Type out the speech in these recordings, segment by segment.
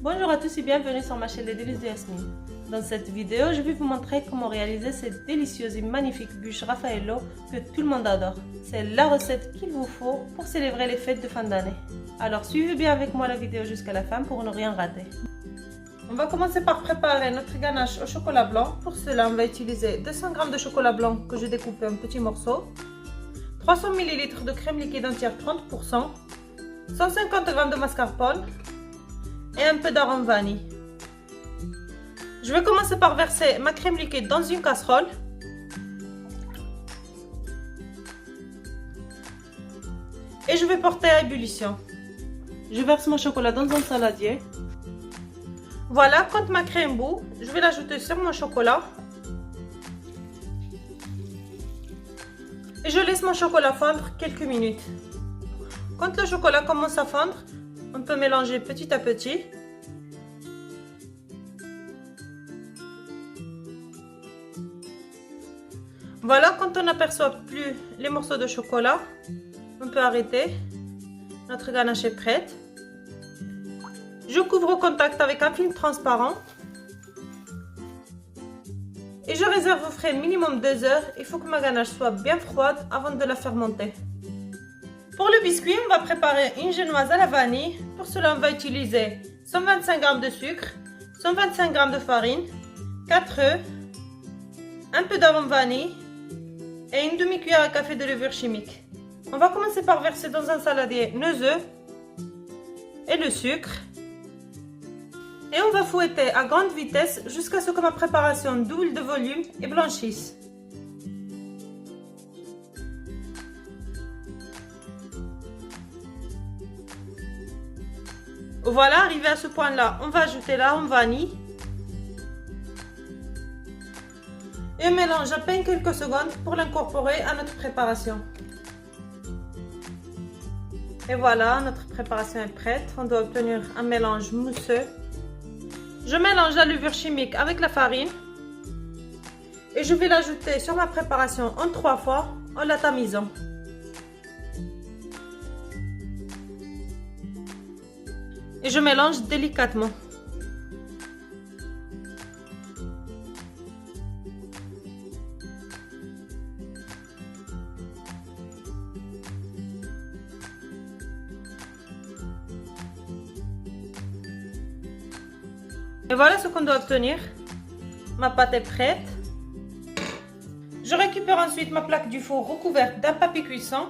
Bonjour à tous et bienvenue sur ma chaîne Les Délices de Yasmine. Dans cette vidéo, je vais vous montrer comment réaliser cette délicieuse et magnifique bûche Raffaello que tout le monde adore. C'est la recette qu'il vous faut pour célébrer les fêtes de fin d'année. Alors suivez bien avec moi la vidéo jusqu'à la fin pour ne rien rater. On va commencer par préparer notre ganache au chocolat blanc. Pour cela, on va utiliser 200 g de chocolat blanc que je découpe en petits morceaux, 300 ml de crème liquide entière 30%, 150 g de mascarpone et un peu d'arôme vanille. Je vais commencer par verser ma crème liquide dans une casserole. Et je vais porter à ébullition. Je verse mon chocolat dans un saladier. Voilà, quand ma crème bout, je vais l'ajouter sur mon chocolat. Et je laisse mon chocolat fondre quelques minutes. Quand le chocolat commence à fondre, on peut mélanger petit à petit. Voilà, quand on n'aperçoit plus les morceaux de chocolat, on peut arrêter. Notre ganache est prête. Je couvre au contact avec un film transparent. Et je réserve au frais minimum 2 heures. Il faut que ma ganache soit bien froide avant de la faire monter. Pour le biscuit, on va préparer une génoise à la vanille. Pour cela, on va utiliser 125 g de sucre, 125 g de farine, 4 œufs, un peu d'arôme vanille et une demi-cuillère à café de levure chimique. On va commencer par verser dans un saladier nos œufs et le sucre. Et on va fouetter à grande vitesse jusqu'à ce que ma préparation double de volume et blanchisse. Voilà, arrivé à ce point-là, on va ajouter l'arôme vanille. Et on mélange à peine quelques secondes pour l'incorporer à notre préparation. Et voilà, notre préparation est prête. On doit obtenir un mélange mousseux. Je mélange la levure chimique avec la farine. Et je vais l'ajouter sur ma préparation en 3 fois en la tamisant. Et je mélange délicatement. Et voilà ce qu'on doit obtenir. Ma pâte est prête. Je récupère ensuite ma plaque du four recouverte d'un papier cuisson.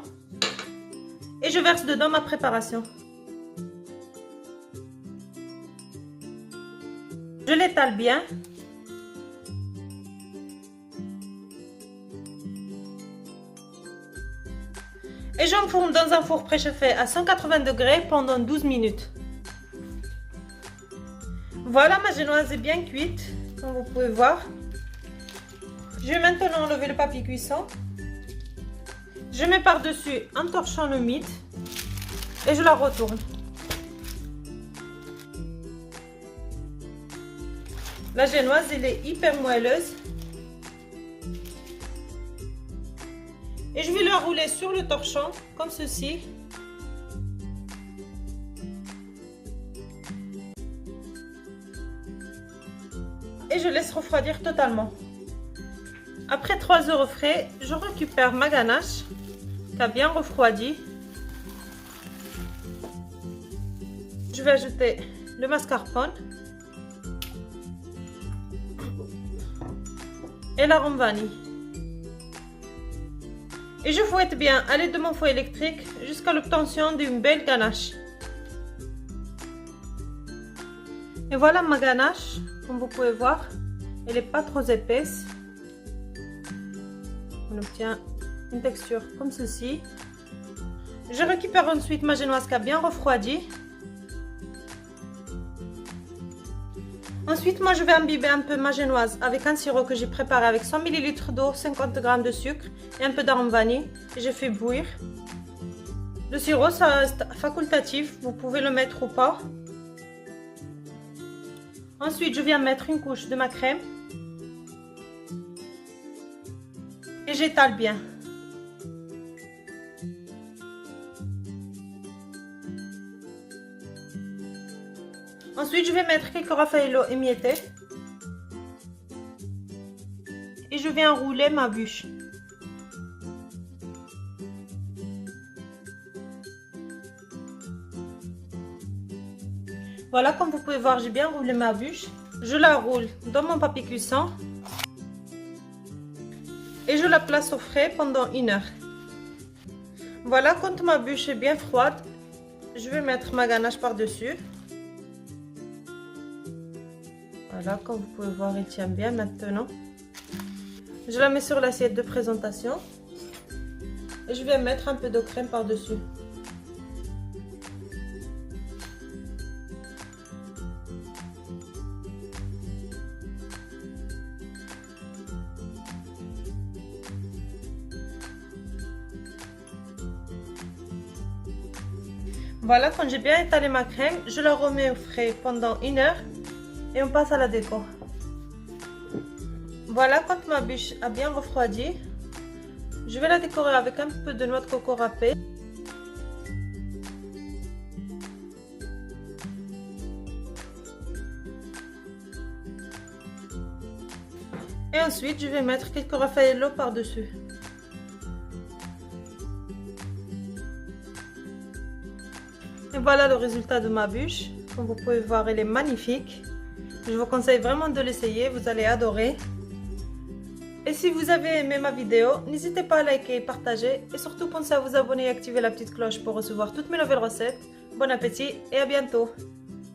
Et je verse dedans ma préparation. Je l'étale bien. Et j'enfourne dans un four préchauffé à 180 degrés pendant 12 minutes. Voilà, ma génoise est bien cuite, comme vous pouvez voir. Je vais maintenant enlever le papier cuisson. Je mets par-dessus un torchon humide et je la retourne. La génoise, elle est hyper moelleuse. Et je vais la rouler sur le torchon, comme ceci. Et je laisse refroidir totalement. Après 3 heures au frais, je récupère ma ganache qui a bien refroidi. Je vais ajouter le mascarpone et l'arôme vanille. Et je fouette bien à l'aide de mon fouet électrique jusqu'à l'obtention d'une belle ganache. Et voilà ma ganache, comme vous pouvez voir, elle n'est pas trop épaisse. On obtient une texture comme ceci. Je récupère ensuite ma génoise qui a bien refroidi. Ensuite, moi je vais imbiber un peu ma génoise avec un sirop que j'ai préparé avec 100 ml d'eau, 50 g de sucre et un peu d'arôme vanille. Et je fais bouillir. Le sirop, ça reste facultatif, vous pouvez le mettre ou pas. Ensuite, je viens mettre une couche de ma crème. Et j'étale bien. Ensuite, je vais mettre quelques Raffaello émiettés. Et je vais enrouler ma bûche. Voilà, comme vous pouvez voir, j'ai bien roulé ma bûche. Je la roule dans mon papier cuisson. Et je la place au frais pendant 1 heure. Voilà, quand ma bûche est bien froide, je vais mettre ma ganache par-dessus. Voilà, comme vous pouvez voir, il tient bien maintenant. Je la mets sur l'assiette de présentation. Et je vais mettre un peu de crème par-dessus. Voilà, quand j'ai bien étalé ma crème, je la remets au frais pendant 1 heure et on passe à la déco. Voilà, quand ma bûche a bien refroidi, je vais la décorer avec un peu de noix de coco râpée. Et ensuite, je vais mettre quelques Raffaello par-dessus. Et voilà le résultat de ma bûche. Comme vous pouvez voir, elle est magnifique. Je vous conseille vraiment de l'essayer, vous allez adorer. Et si vous avez aimé ma vidéo, n'hésitez pas à liker et partager. Et surtout, pensez à vous abonner et activer la petite cloche pour recevoir toutes mes nouvelles recettes. Bon appétit et à bientôt!